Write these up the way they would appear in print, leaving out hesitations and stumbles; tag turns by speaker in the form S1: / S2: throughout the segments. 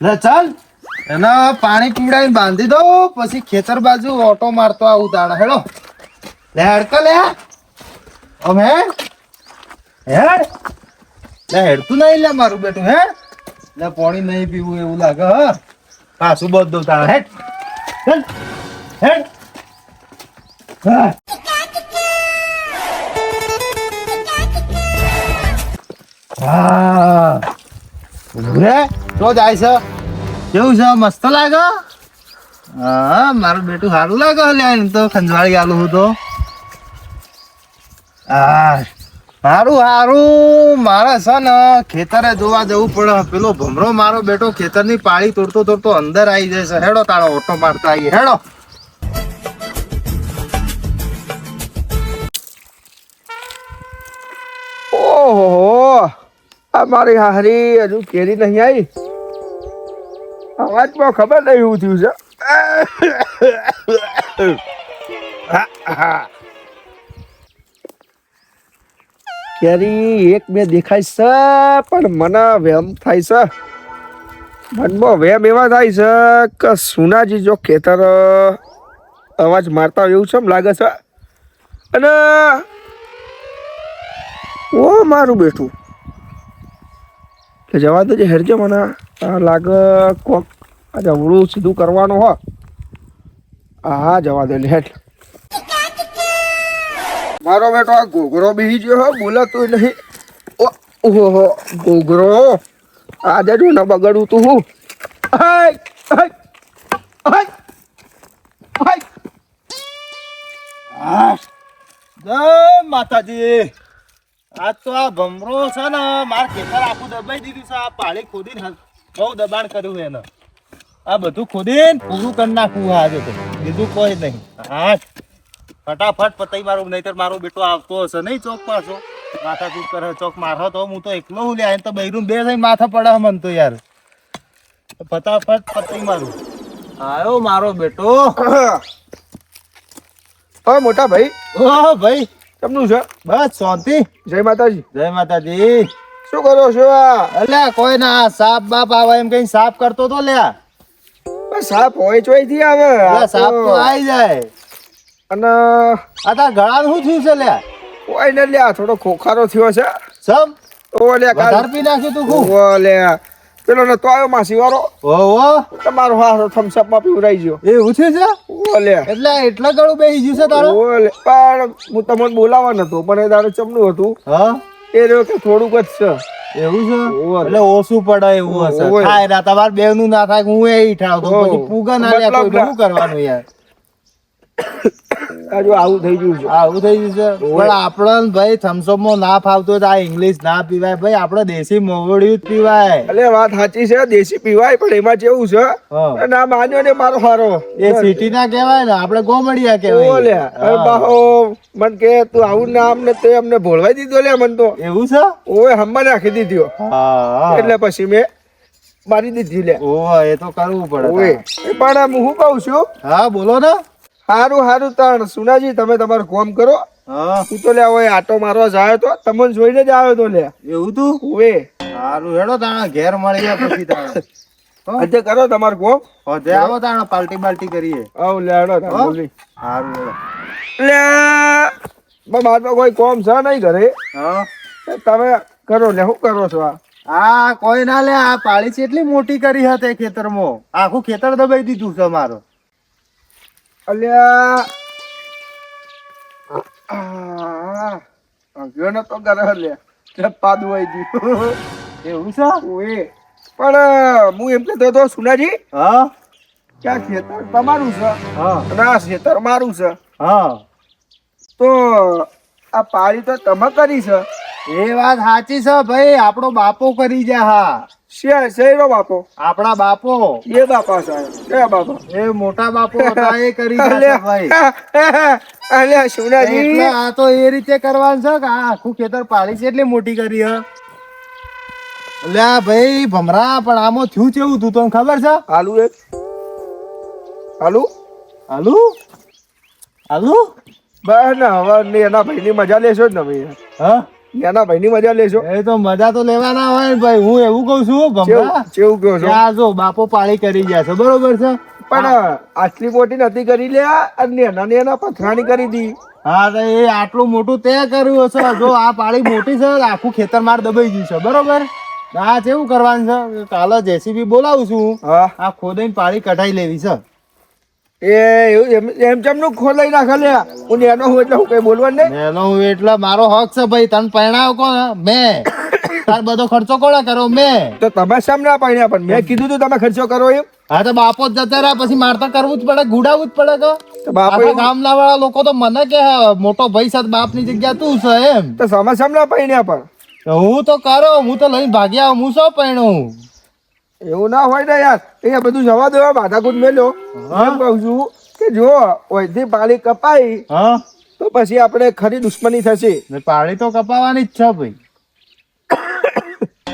S1: લે ચાલ એને પાણી પીવડાવીને બાંધી દો પછી ખેતર બાજુ ઓટો મારતો આવું તાણે હેડો લે હેડકો લે ઓમ હેડ લે હેડતું નહીં લે મારું બેટું હેડ લે પાણી નહીં પીવું એવું લાગે હ પાછું બધ દઉં તાણે હેડ હેડ હા હા રે તો જાય છે કેવું છે મસ્ત લાગે હા મારું બેટું સારું લાગે લે તો ખંજવાળી આલું હું તો હા સારું સારું મારે છે ને ખેતરે જોવા જવું પડે પેલો ભમરો મારો બેટો ખેતરની પાળી તોડતો તોડતો અંદર આવી જાય છે હેડો તાળો ઓટો મારતા આવીએ હેડો
S2: ઓહો આ મારી હારી હજુ કેરી નહીં આવી અવાજમાં ખબર નહીં એવું થયું છે કેરી એક બે દેખાય છે પણ મને વેમ થાય છે મનમાં વેમ એવા થાય છે કે સુનાજી જો ખેતર અવાજ મારતા હોય એવું છે એમ લાગે છે અને ઓ મારું બેઠું કે જવા દેજે હેરજો મને લાગે કોક આ જવડું સીધું કરવાનું હો હા જવા દે હેઠ મારો બેટો આ ઘોઘરો બેસી ગયો હો બોલાતું નહીં ઓહો ઘોઘરો આજે જો ને બગડું તું હું
S1: જય માતાજી આજ તો આ ભમરો છે ને માર ખેતર આખું દબાઈ દીધું છે આ પાળી ખોદીને બહુ દબાણ કર્યું એને આ બધું ખોદીને પૂરું કરી નાખવું આજે તો બીજું કોઈ નહીં હા ફટાફટ પતાઈ મારું નહીતર મારો બેટો આવતો હશે નહીં ચોક પાછો માથા કૂદ કરે ચોક મારો તો હું તો એકલો હું લ્યા તો બૈરું બે થઈને માથા પડે મન તો યાર ફટાફટ પતાઈ મારું આવ્યો મારો બેટો
S2: મોટા ભાઈ
S1: ઓહ ભાઈ
S2: કેમનું છે
S1: બસ શાંતિ
S2: જય માતાજી
S1: જય માતાજી
S2: શું કરો છો આ
S1: અલ્યા કોઈ ના સાપ બાપ આવે એમ કઈ સાફ કરતો તો લ્યા
S2: સાપ હોય ચોઈથી આવે
S1: સાપ તો આવી જાય
S2: અને
S1: આ તાર ગળાનું શું થયું છે લ્યા
S2: કોઈ ને લ્યા થોડો ખોખારો થયો છે
S1: સમ
S2: ઓ લ્યા
S1: વધાર પી નાખ્યું તું ખૂબ
S2: ઓ લ્યા પેલો ને તો આવ્યો માસી વાળો
S1: ઓહો
S2: તમારો હારો થમ્સઅપ માં પીવરાઈ ગયો
S1: એવું છે
S2: ઓ લ્યા
S1: એટલે ગળું બેસી ગયું છે તારો
S2: ઓ લે પણ હું તમને બોલાવવા નતો પણ એ દાડે ચમનું હતું
S1: હા
S2: એ રહ્યો કે થોડુંક જ છે
S1: એવું છે એટલે ઓછું પડે એવું હશે થાય ના તમારે બેવ નું ના થાય હું એ ઠાવ તો પછી પૂગા ના લે તો શું કરવાનું યાર
S2: જો આવું થઈ ગયું છે
S1: આવું થઈ ગયું છે પણ આપણને ભાઈ થમ્સઅપ માં ના ફાવતો આ ઇંગ્લિશ ના પીવાય ભાઈ આપણે દેશી મોવડિયું જ પીવાય
S2: એટલે વાત સાચી છે દેશી પીવાય પણ એમાં કેવું છે ના માન્યો ને મારો હારો
S1: એ સિટી ના કહેવાય ને આપણે ગોમડિયા
S2: ઓ
S1: કહેવાય
S2: લ્યા બાહો મન કે તું આવું નામ ને તે અમને ભોળવાઈ દીધો લે મન તો
S1: એવું છે
S2: ઓય હમ્મા નાખી દીધો એટલે પછી મેં મારી દીધી લે
S1: ઓ એ તો કરવું પડે
S2: ઓય પણ હું કહું છું
S1: હા બોલો ને
S2: હારું હારું તાણ સુનાજી તમે તમારું કામ કરો હું તો લે હવે આટો મારવા જાય તો તમને જોઈને જ આવ્યો તો લે
S1: એવું તું
S2: ઓએ
S1: સારું હેડો તાણા ઘેર મળી ગયા પછી તાણા
S2: આજે કરો તમારું કામ
S1: હોજે આવો તાણા પાર્ટી બાલ્ટી કરીએ
S2: આવ લે હેડો તાણ બોલી
S1: સારું હેડો
S2: લે માર તો કોઈ કામ છે નહીં ઘરે
S1: હા
S2: તમે કરો લે શું કરો છો
S1: આ કોઈ ના લે આ પાળી છે એટલી મોટી કરી હતી ખેતરમાં આખું ખેતર દબાઈ દીધું છે મારો
S2: અલ્યા અગ્યો તો કરે લે પાદું આવી ગયું
S1: એવું છે
S2: ઓએ પણ હું એમ કહેતો હતો સુનાજી
S1: હા
S2: કે આ ખેતર તમારું છે
S1: હા
S2: અને આ ખેતર મારું છે
S1: હા
S2: તો આ પાળી તો તમે કરી છે
S1: એ વાત સાચી છે ભાઈ આપણો બાપો કરી જાય હા
S2: શેરો બાપો
S1: આપણા બાપો
S2: એ બાપા સાહેબ એ બાપા
S1: એ મોટા બાપો હતા એ કરી જાય ભાઈ
S2: અલ્યા સુનાજી
S1: એટલે આ તો એ રીતે કરવાનું છે કે આ આખું ખેતર પાડી છે એટલે મોટી કરી હ અલ્યા ભાઈ ભમરા પણ આમાં થયું કેવું તું તને ખબર છે
S2: આલુ એક આલુ
S1: હાલુ હાલુ
S2: બસ ને હવે એના ભાઈની મજા લેશો જ ને ભાઈ
S1: હા
S2: એના ભાઈની મજા લેશો.
S1: એ તો મજા તો લેવાના હોય ને ભાઈ. હું એવું કઉ છું ભમરા,
S2: કેવું કહો છો?
S1: કે આ જો બાપો પાળી કરી ગયા છે બરોબર છે,
S2: પણ આટલી મોટી નથી કરી લે અને એના પથરાણી કરી દી.
S1: હા તો એ આટલું મોટું તે કર્યું હશે. જો આ પાળી મોટી છે, આખું ખેતર માર દબાઈ ગયું છે બરોબર. આ કેવું કરવાનું છે, કાલે જેસીબી બોલાવું છું,
S2: હા
S1: આ ખોદાઈને પાળી કઢાઈ લેવી છે.
S2: એ એવું એમ ચમનું ખોલાઈ નાખે લે. હું એનો હું એટલે હું કઈ બોલવાનું નહીં.
S1: એનો હું એટલે મારો હક છે ભાઈ. તને પરણાવ કોણ? મેં. તાર બધો ખર્ચો કોણે કર્યો? મેં.
S2: તો તમે શેમ ના પાડ્યા? પણ મેં કીધું તું તમે ખર્ચો કરો એમ.
S1: હા તો બાપો જ જતા રહ્યા પછી મારે તો કરવું જ પડે, ગુડાવવું જ પડે.
S2: તો બાપો
S1: આખા ગામના વાળા લોકો તો મને કે મોટો ભાઈ સાથે બાપની જગ્યા તું છે એમ.
S2: તો તમે શેમ ના પાડ્યા? પણ
S1: તો હું તો કરો, હું તો લઈને ભાગ્યા. હું શું પરણું?
S2: એવું ના હોય ને યાર. અહીંયા બધું જવા દો, માથાકૂટ મેલ્યો. એમ કહું છું કે જો ઓયથી પાળી કપાઈ
S1: હા
S2: તો પછી આપણે ખરી દુશ્મની થશે.
S1: ને પાળી તો કપાવાની જ છે ભાઈ.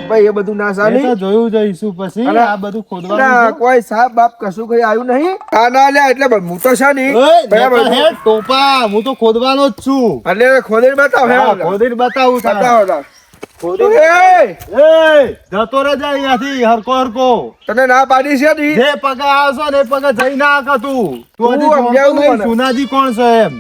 S2: ભાઈ એ બધું ના
S1: એ
S2: ચાલે.
S1: તો જોયું જઈશું પછી.
S2: અને
S1: આ બધું
S2: ના,
S1: ખોદવાનું છે.
S2: કોઈ સાપ બાપ કશું કઈ આવ્યું નહીં. આ ના લે એટલે હું તો છે નહીં.
S1: ઓય,
S2: બરાબર
S1: નેકળ હેડ, ટોપા. હું તો ખોદવાનો જ છું.
S2: એટલે ખોદીને બતાવ.
S1: હા, ખોદીને બતાવું તારે.
S2: બતાવો તાર.
S1: ખોદીને-
S2: એ,
S1: એ, જતો રે જા અહીંયાથી, હરકો હરકો.
S2: તને ના પાડી છે ની?
S1: જે પગે આવશો ને એ પગે જઈ ના આકા તું. તું હજી
S2: તું
S1: જોણતો
S2: સમજાવું
S1: નહીં,
S2: મને.
S1: સુનાજી કોણ છે એમ.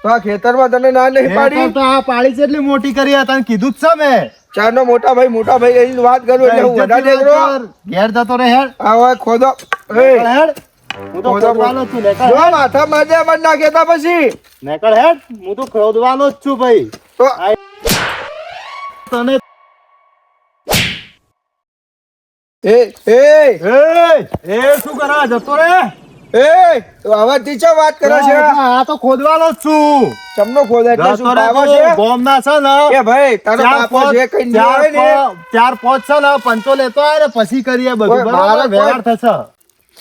S2: તો આ ખેતરમાં તને ના નહીં
S1: એ
S2: પાડી?
S1: તો આ પાળી છે એટલી મોટી કરી આ તને કીધું જ છે મેં.
S2: ચારનો મોટા ભાઈ એની વાત કરું એટલે હું વધારે
S1: ઇજ્જતની
S2: દેખરો.
S1: વાત કર. ઘેર જતો રે હેડ.
S2: આ હવે ખોદો. એ,
S1: નેકળ હેડ. હું તો
S2: ખોદો
S1: ખોદવાનો જ છું. નેકળ
S2: જો
S1: હેડ.
S2: માથા માજે મત નાખે તા પછી
S1: નેકળ હેડ. હું તો ખોદવાનો જ છું ભાઈ.
S2: તો
S1: તને
S2: એ એ
S1: એ શું કરા જતો રે?
S2: એ આવા ટીચર વાત કરે છે.
S1: આ તો ખોદવાનો જ છું.
S2: ચમનો ખોદે એટલે
S1: જતો
S2: શું
S1: રે
S2: પાવા
S1: તું.
S2: છે?
S1: ગોમના છે ને
S2: એ ભાઈ તારો
S1: ચાર
S2: બાપો
S1: પોચ-
S2: જે કઈ
S1: ચાર
S2: હોય ને
S1: પોચ- ચાર પોચ છે ને પંચો લેતો આવે ને પછી કરીએ બધું
S2: ઓય,
S1: બરાબર.
S2: મારે
S1: વ્યવહાર થશે.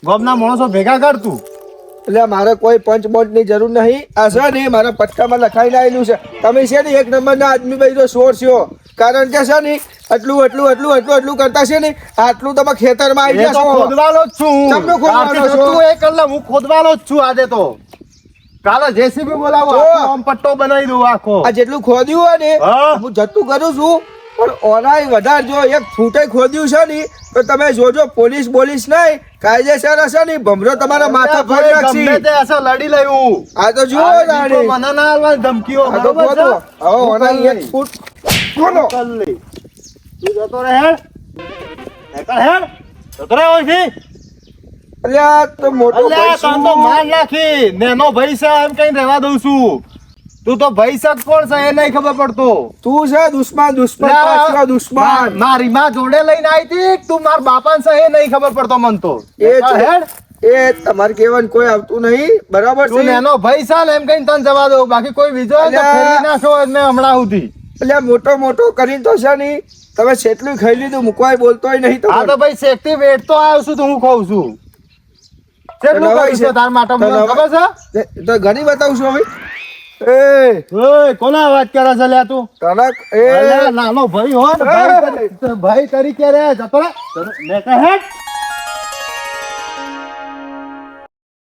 S1: ગોમના માણસો ભેગા કર તું.
S2: એટલે મારે કોઈ પંચ બોટ ની જરૂર નહીં. આ છે ને મારા પટ્ટામાં લખાઈને આવેલું છે. તમે છે ને એક નંબરના આદમી ભાઈ તો સોર છો. કારણ કે છે ને એટલું કરતા છે ને આટલું તમે ખેતરમાં આવી
S1: એ તો
S2: જશો.
S1: ખોદવાનો જ છું.
S2: ચમનો ખોદવાનો
S1: કાલથી
S2: છો?
S1: તું એ કર લે, હું ખોદવાનો જ છું આજે તો. કાલે જેસીબી બોલાવો,
S2: જો.
S1: આખો આમ પટ્ટો બનાવી દઉં આખો.
S2: આ જેટલું ખોદ્યું હોય ને
S1: હા.
S2: હું જતું કરું છું પણ ઓનાય વધારે જો એક ફૂટે ખોદ્યું છે ને તો તમે જોજો પોલીસ બોલીસ નહીં કાયદેસર હશે ને ભમરો તમારા માથા પર
S1: ભાઈ,
S2: નાખશી.
S1: ગમે તે હશે લડી લેવું.
S2: આ તો જુઓ
S1: આ
S2: તાણી.
S1: દીકરો મને ના આલવાની ધમકીઓ,
S2: આ તો
S1: બરાબર છે?
S2: ખોદો. હવે
S1: હું
S2: ઓનાય
S1: કરી
S2: એક
S1: લઈશ.
S2: ફૂટ ખોદો.
S1: કર લે. તું જતો રહે હેડ. નેકળ હેડ. જતો રહે અહીંથી.
S2: અલ્યા તો મોટો
S1: અલ્યા,
S2: ભાઈ
S1: તને
S2: છું.
S1: તો માર નાખી. નેનો ભાઈ છે એમ કઈ રહેવા દઉં છું. તું તો ભાઈ છે કોણ છે એ નહીં ખબર પડતો.
S2: તું છે દુશ્મન
S1: ના,
S2: પાછલો દુશ્મન.
S1: મારી માં જોડે લઈને આવી હતી, તું માર બાપા છે એ નહીં ખબર પડતો મન તો.
S2: એ
S1: નેકળ
S2: છે.
S1: હેડ.
S2: એ તમારે કહેવાનું કોઈ આવતું નહીં બરાબર
S1: તું
S2: છે.
S1: નેનો ભાઈ છે ને એમ કઈ તને જવા દઉં. બાકી કોઈ બીજો હોય તો
S2: અલ્યા.
S1: ફેરવી નાખો મેં હમણાં સુધી.
S2: એટલે મોટો કરીને તો છે ને તમે છેટલું ખાઈ લીધું મૂકવાય બોલતોય નહીં
S1: આ
S2: તમારે.
S1: તો ભાઈ શેકથી વેટ તો આવ્યો છું તો હું ખાઉં છું. કેટલું
S2: નવાઈ
S1: કર્યું છે
S2: છે.
S1: તાર માટે મને
S2: તો
S1: ખબર છે?
S2: તો ઘણી બતાવું છું હવે. એ
S1: ઓય, કોના વાત કરે છે લ્યા તું?
S2: તનક
S1: અલ્યા, નાનો ભાઈ હો ને, ભાઈ તરીકે રે. જતો રહે. નેકળ હેડ.